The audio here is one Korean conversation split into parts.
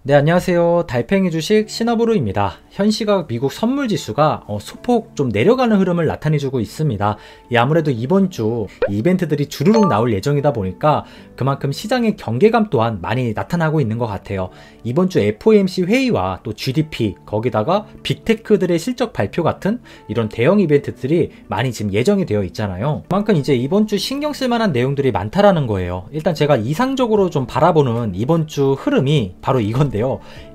네, 안녕하세요. 달팽이 주식 신화부루입니다. 현 시각 미국 선물 지수가 소폭 좀 내려가는 흐름을 나타내주고 있습니다. 아무래도 이번 주 이벤트들이 주르륵 나올 예정이다 보니까 그만큼 시장의 경계감 또한 많이 나타나고 있는 것 같아요. 이번 주 FOMC 회의와 또 GDP, 거기다가 빅테크들의 실적 발표 같은 이런 대형 이벤트들이 많이 지금 예정이 되어 있잖아요. 그만큼 이제 이번 주 신경 쓸 만한 내용들이 많다라는 거예요. 일단 제가 이상적으로 좀 바라보는 이번 주 흐름이 바로 이건데,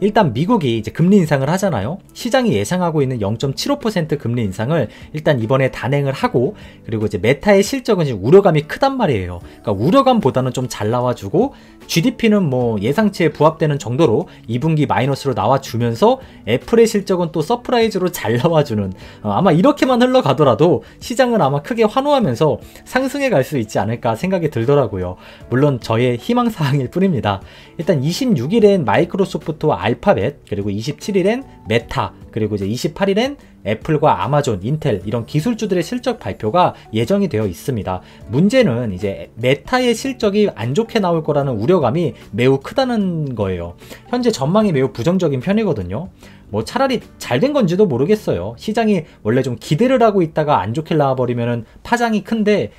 일단 미국이 이제 금리 인상을 하잖아요. 시장이 예상하고 있는 0.75% 금리 인상을 일단 이번에 단행을 하고, 그리고 이제 메타의 실적은 지금 우려감이 크단 말이에요. 그러니까 우려감보다는 좀 잘 나와주고, GDP는 뭐 예상치에 부합되는 정도로 2분기 마이너스로 나와주면서 애플의 실적은 또 서프라이즈로 잘 나와주는, 아마 이렇게만 흘러가더라도 시장은 아마 크게 환호하면서 상승해 갈 수 있지 않을까 생각이 들더라고요. 물론 저의 희망사항일 뿐입니다. 일단 26일엔 마이크로소프트와 알파벳, 그리고 27일엔 메타, 그리고 이제 28일엔 애플과 아마존, 인텔 이런 기술주들의 실적 발표가 예정이 되어 있습니다. 문제는 이제 메타의 실적이 안 좋게 나올 거라는 우려감이 매우 크다는 거예요. 현재 전망이 매우 부정적인 편이거든요. 뭐 차라리 잘 된 건지도 모르겠어요. 시장이 원래 좀 기대를 하고 있다가 안 좋게 나와버리면은 파장이 큰데,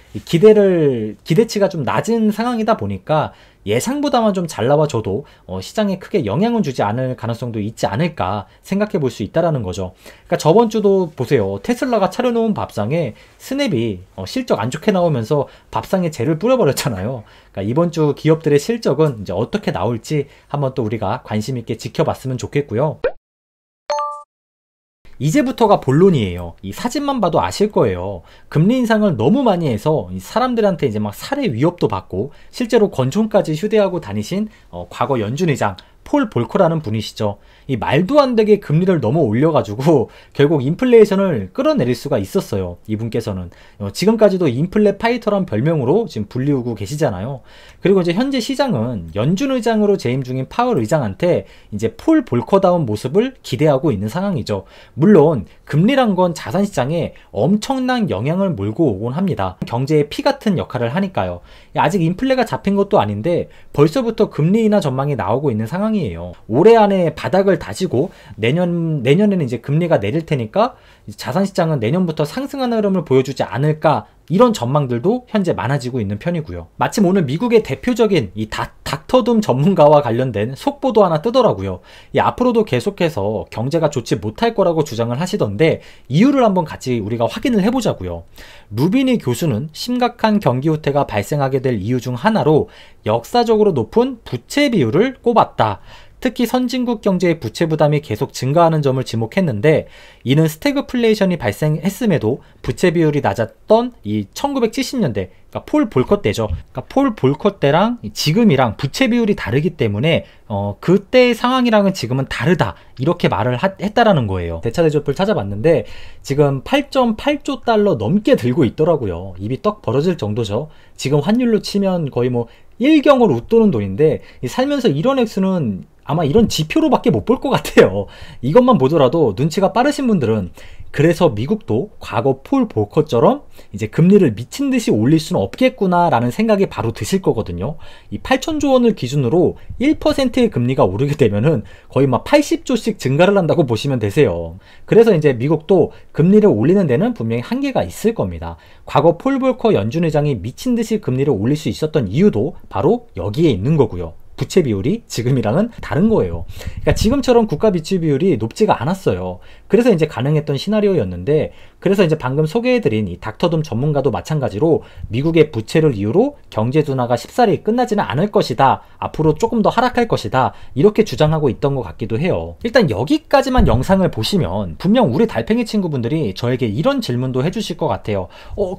기대치가 좀 낮은 상황이다 보니까 예상보다만 좀 잘 나와줘도 시장에 크게 영향을 주지 않을 가능성도 있지 않을까 생각해 볼 수 있다라는 거죠. 그러니까 저번 주도 보세요. 테슬라가 차려놓은 밥상에 스냅이 실적 안 좋게 나오면서 밥상에 재를 뿌려버렸잖아요. 그러니까 이번 주 기업들의 실적은 이제 어떻게 나올지 한번 또 우리가 관심 있게 지켜봤으면 좋겠고요. 이제부터가 본론이에요. 이 사진만 봐도 아실 거예요. 금리 인상을 너무 많이 해서 사람들한테 이제 막 살해 위협도 받고 실제로 권총까지 휴대하고 다니신 과거 연준 의장 폴 볼커라는 분이시죠. 이 말도 안 되게 금리를 너무 올려가지고 결국 인플레이션을 끌어내릴 수가 있었어요. 이분께서는 지금까지도 인플레 파이터란 별명으로 지금 불리우고 계시잖아요. 그리고 이제 현재 시장은 연준 의장으로 재임 중인 파월 의장한테 이제 폴 볼커다운 모습을 기대하고 있는 상황이죠. 물론 금리란 건 자산시장에 엄청난 영향을 몰고 오곤 합니다. 경제의 피 같은 역할을 하니까요. 아직 인플레가 잡힌 것도 아닌데 벌써부터 금리 인하 전망이 나오고 있는 상황이에요. 올해 안에 바닥을 다지고 내년에는 이제 금리가 내릴 테니까 자산시장은 내년부터 상승하는 흐름을 보여주지 않을까, 이런 전망들도 현재 많아지고 있는 편이고요. 마침 오늘 미국의 대표적인 이 닥터둠 전문가와 관련된 속보도 하나 뜨더라고요. 앞으로도 계속해서 경제가 좋지 못할 거라고 주장을 하시던데 이유를 한번 같이 우리가 확인을 해보자고요. 루비니 교수는 심각한 경기 후퇴가 발생하게 될 이유 중 하나로 역사적으로 높은 부채 비율을 꼽았다. 특히 선진국 경제의 부채 부담이 계속 증가하는 점을 지목했는데, 이는 스태그플레이션이 발생했음에도 부채 비율이 낮았던 이 1970년대, 그러니까 폴 볼커 때죠. 그러니까 폴 볼커 때랑 지금이랑 부채 비율이 다르기 때문에 그때의 상황이랑은 지금은 다르다, 이렇게 말을 했다라는 거예요. 대차대조표를 찾아봤는데 지금 8.8조 달러 넘게 들고 있더라고요. 입이 떡 벌어질 정도죠. 지금 환율로 치면 거의 뭐 1경을 웃도는 돈인데, 살면서 이런 액수는 아마 이런 지표로밖에 못 볼 것 같아요. 이것만 보더라도 눈치가 빠르신 분들은 그래서 미국도 과거 폴 볼커처럼 이제 금리를 미친 듯이 올릴 수는 없겠구나 라는 생각이 바로 드실 거거든요. 이 8천조 원을 기준으로 1%의 금리가 오르게 되면은 거의 막 80조씩 증가를 한다고 보시면 되세요. 그래서 이제 미국도 금리를 올리는 데는 분명히 한계가 있을 겁니다. 과거 폴 볼커 연준 의장이 미친 듯이 금리를 올릴 수 있었던 이유도 바로 여기에 있는 거고요. 부채 비율이 지금이랑은 다른 거예요. 그러니까 지금처럼 국가 부채 비율이 높지가 않았어요. 그래서 이제 가능했던 시나리오였는데, 그래서 이제 방금 소개해드린 이 닥터둠 전문가도 마찬가지로 미국의 부채를 이유로 경제 둔화가 쉽사리 끝나지는 않을 것이다, 앞으로 조금 더 하락할 것이다, 이렇게 주장하고 있던 것 같기도 해요. 일단 여기까지만 영상을 보시면 분명 우리 달팽이 친구분들이 저에게 이런 질문도 해주실 것 같아요.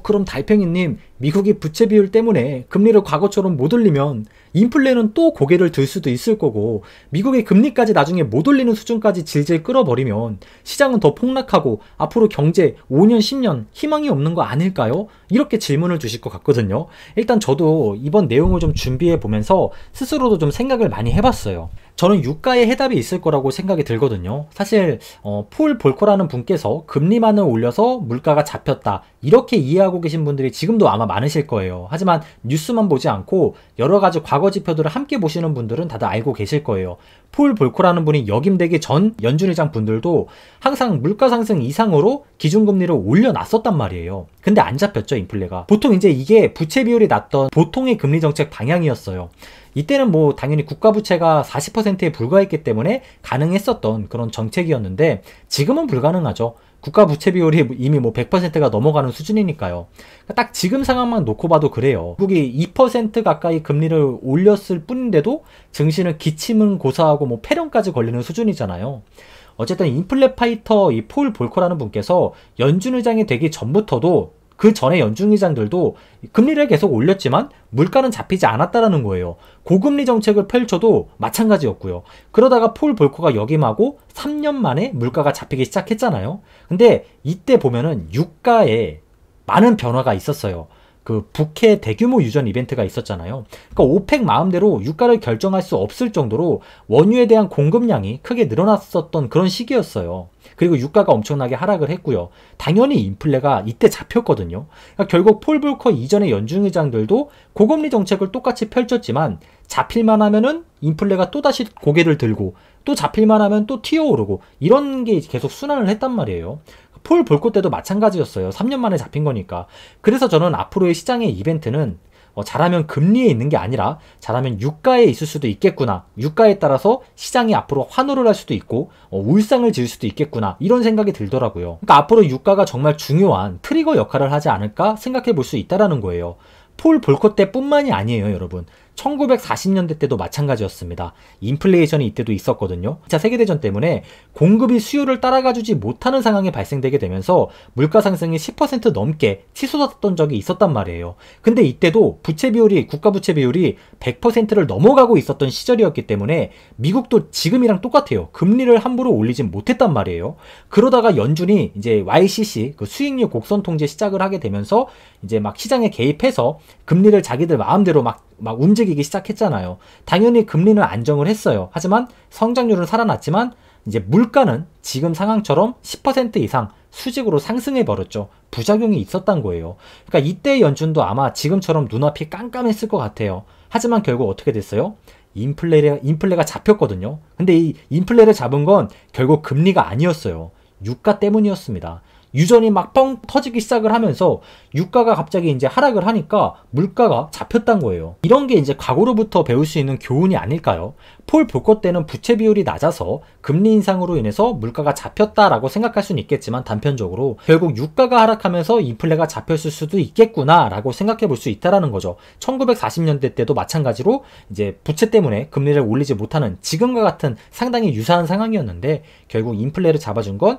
그럼 달팽이님, 미국이 부채 비율 때문에 금리를 과거처럼 못 올리면 인플레는 또 고개를 들 수도 있을 거고, 미국의 금리까지 나중에 못 올리는 수준까지 질질 끌어버리면 시장은 더 폭락하고 앞으로 경제 5년 10년 희망이 없는 거 아닐까요? 이렇게 질문을 주실 것 같거든요. 일단 저도 이번 내용을 좀 준비해 보면서 스스로도 좀 생각을 많이 해봤어요. 저는 유가에 해답이 있을 거라고 생각이 들거든요. 사실 폴 볼커라는 분께서 금리만을 올려서 물가가 잡혔다 이렇게 이해하고 계신 분들이 지금도 아마 많으실 거예요. 하지만 뉴스만 보지 않고 여러 가지 과거 지표들을 함께 보시는 분들은 다들 알고 계실 거예요. 폴 볼커라는 분이 역임되기 전 연준의장 분들도 항상 물가 상승 이상으로 기준금리를 올려놨었단 말이에요. 근데 안 잡혔죠, 인플레가. 보통 이제 이게 부채 비율이 낮던 보통의 금리 정책 방향이었어요. 이때는 뭐 당연히 국가 부채가 40%에 불과했기 때문에 가능했었던 그런 정책이었는데 지금은 불가능하죠. 국가 부채 비율이 이미 뭐 100%가 넘어가는 수준이니까요. 딱 지금 상황만 놓고 봐도 그래요. 미국이 2% 가까이 금리를 올렸을 뿐인데도 증시는 기침은 고사하고 뭐 폐렴까지 걸리는 수준이잖아요. 어쨌든 인플레 파이터 이 폴 볼커라는 분께서 연준 의장이 되기 전부터도 그 전에 연준 의장들도 금리를 계속 올렸지만 물가는 잡히지 않았다라는 거예요. 고금리 정책을 펼쳐도 마찬가지였고요. 그러다가 폴 볼커가 역임하고 3년 만에 물가가 잡히기 시작했잖아요. 근데 이때 보면은 유가에 많은 변화가 있었어요. 그 북해 대규모 유전 이벤트가 있었잖아요. 그러니까 오펙 마음대로 유가를 결정할 수 없을 정도로 원유에 대한 공급량이 크게 늘어났었던 그런 시기였어요. 그리고 유가가 엄청나게 하락을 했고요. 당연히 인플레가 이때 잡혔거든요. 그러니까 결국 폴 볼커 이전의 연준 의장들도 고금리 정책을 똑같이 펼쳤지만 잡힐만 하면은 인플레가 또다시 고개를 들고 또 잡힐만 하면 또 튀어오르고 이런 게 계속 순환을 했단 말이에요. 폴 볼커 때도 마찬가지였어요. 3년 만에 잡힌 거니까. 그래서 저는 앞으로의 시장의 이벤트는 잘하면 금리에 있는 게 아니라 잘하면 유가에 있을 수도 있겠구나. 유가에 따라서 시장이 앞으로 환호를 할 수도 있고 울상을 지을 수도 있겠구나. 이런 생각이 들더라고요. 그러니까 앞으로 유가가 정말 중요한 트리거 역할을 하지 않을까 생각해 볼 수 있다는 거예요. 폴 볼커 때뿐만이 아니에요, 여러분. 1940년대 때도 마찬가지였습니다. 인플레이션이 이때도 있었거든요. 2차 세계대전 때문에 공급이 수요를 따라가주지 못하는 상황이 발생되게 되면서 물가 상승이 10% 넘게 치솟았던 적이 있었단 말이에요. 근데 이때도 부채 비율이, 국가 부채 비율이 100%를 넘어가고 있었던 시절이었기 때문에 미국도 지금이랑 똑같아요. 금리를 함부로 올리진 못했단 말이에요. 그러다가 연준이 이제 YCC, 그 수익률 곡선 통제 시작을 하게 되면서 이제 막 시장에 개입해서 금리를 자기들 마음대로 막 움직이기 시작했잖아요. 당연히 금리는 안정을 했어요. 하지만 성장률은 살아났지만 이제 물가는 지금 상황처럼 10% 이상 수직으로 상승해 버렸죠. 부작용이 있었던 거예요. 그러니까 이때 연준도 아마 지금처럼 눈앞이 깜깜했을 것 같아요. 하지만 결국 어떻게 됐어요? 인플레가 잡혔거든요. 근데 이 인플레를 잡은 건 결국 금리가 아니었어요. 유가 때문이었습니다. 유전이 막 뻥 터지기 시작을 하면서 유가가 갑자기 이제 하락을 하니까 물가가 잡혔단 거예요. 이런 게 이제 과거로부터 배울 수 있는 교훈이 아닐까요? 폴 볼커 때는 부채 비율이 낮아서 금리 인상으로 인해서 물가가 잡혔다라고 생각할 수는 있겠지만 단편적으로 결국 유가가 하락하면서 인플레가 잡혔을 수도 있겠구나라고 생각해 볼 수 있다라는 거죠. 1940년대 때도 마찬가지로 이제 부채 때문에 금리를 올리지 못하는 지금과 같은 상당히 유사한 상황이었는데 결국 인플레를 잡아준 건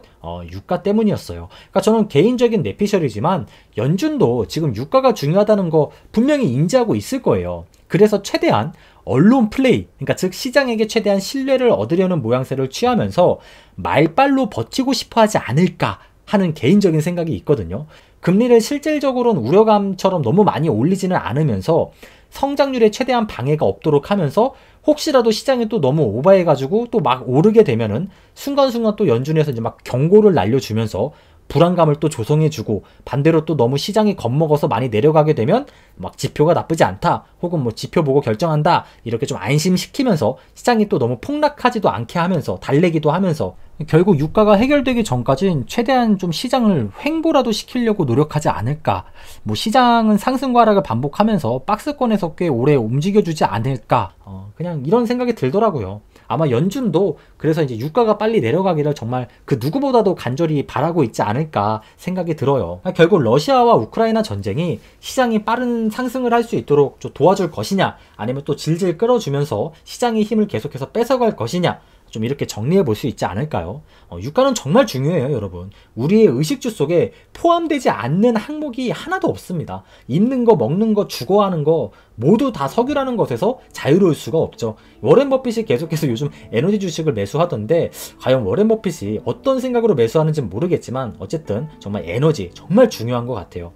유가 때문이었어요. 그러니까 저는 개인적인 내피셜이지만 연준도 지금 유가가 중요하다는 거 분명히 인지하고 있을 거예요. 그래서 최대한 언론 플레이, 그러니까 즉 시장에게 최대한 신뢰를 얻으려는 모양새를 취하면서 말빨로 버티고 싶어 하지 않을까 하는 개인적인 생각이 있거든요. 금리를 실질적으로는 우려감처럼 너무 많이 올리지는 않으면서 성장률에 최대한 방해가 없도록 하면서 혹시라도 시장이 또 너무 오버해가지고 또 막 오르게 되면은 순간순간 또 연준에서 이제 막 경고를 날려주면서 불안감을 또 조성해주고 반대로 또 너무 시장이 겁먹어서 많이 내려가게 되면 막 지표가 나쁘지 않다 혹은 뭐 지표 보고 결정한다 이렇게 좀 안심시키면서 시장이 또 너무 폭락하지도 않게 하면서 달래기도 하면서 결국 유가가 해결되기 전까지는 최대한 좀 시장을 횡보라도 시키려고 노력하지 않을까. 뭐 시장은 상승과 하락을 반복하면서 박스권에서 꽤 오래 움직여주지 않을까. 그냥 이런 생각이 들더라고요. 아마 연준도 그래서 이제 유가가 빨리 내려가기를 정말 그 누구보다도 간절히 바라고 있지 않을까 생각이 들어요. 결국 러시아와 우크라이나 전쟁이 시장이 빠른 상승을 할 수 있도록 좀 도와줄 것이냐 아니면 또 질질 끌어주면서 시장의 힘을 계속해서 뺏어갈 것이냐 좀 이렇게 정리해 볼 수 있지 않을까요? 유가는 정말 중요해요, 여러분. 우리의 의식주 속에 포함되지 않는 항목이 하나도 없습니다. 입는 거, 먹는 거, 주거하는 거 모두 다 석유라는 것에서 자유로울 수가 없죠. 워렌 버핏이 계속해서 요즘 에너지 주식을 매수하던데 과연 워렌 버핏이 어떤 생각으로 매수하는지는 모르겠지만 어쨌든 정말 에너지 정말 중요한 것 같아요.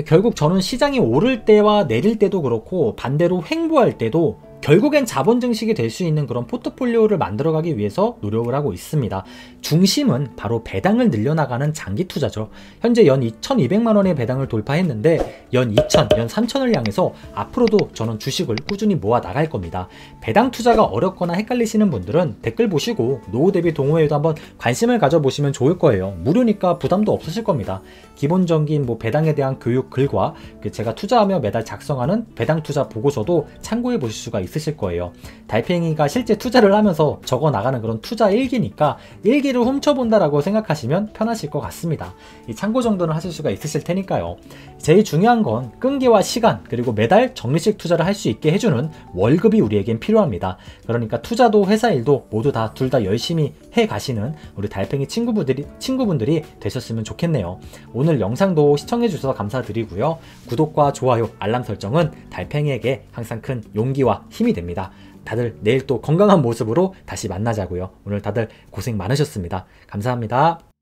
결국 저는 시장이 오를 때와 내릴 때도 그렇고 반대로 횡보할 때도 결국엔 자본 증식이 될 수 있는 그런 포트폴리오를 만들어가기 위해서 노력을 하고 있습니다. 중심은 바로 배당을 늘려나가는 장기 투자죠. 현재 연 2,200만 원의 배당을 돌파했는데 연 2,000, 연 3,000을 향해서 앞으로도 저는 주식을 꾸준히 모아 나갈 겁니다. 배당 투자가 어렵거나 헷갈리시는 분들은 댓글 보시고 노후 대비 동호회에도 한번 관심을 가져보시면 좋을 거예요. 무료니까 부담도 없으실 겁니다. 기본적인 배당에 대한 교육 글과 제가 투자하며 매달 작성하는 배당 투자 보고서도 참고해 보실 수가 있으실 거예요. 달팽이가 실제 투자를 하면서 적어 나가는 그런 투자 일기니까 일기를 훔쳐본다라고 생각하시면 편하실 것 같습니다. 이 참고 정도는 하실 수가 있으실 테니까요. 제일 중요한 건 끈기와 시간 그리고 매달 적립식 투자를 할 수 있게 해주는 월급이 우리에겐 필요합니다. 그러니까 투자도 회사 일도 모두 둘 다 열심히 해 가시는 우리 달팽이 친구분들이 되셨으면 좋겠네요. 오늘 영상도 시청해 주셔서 감사드리고요. 구독과 좋아요, 알람 설정은 달팽이에게 항상 큰 용기와 힘이 됩니다. 다들 내일 또 건강한 모습으로 다시 만나자고요. 오늘 다들 고생 많으셨습니다. 감사합니다.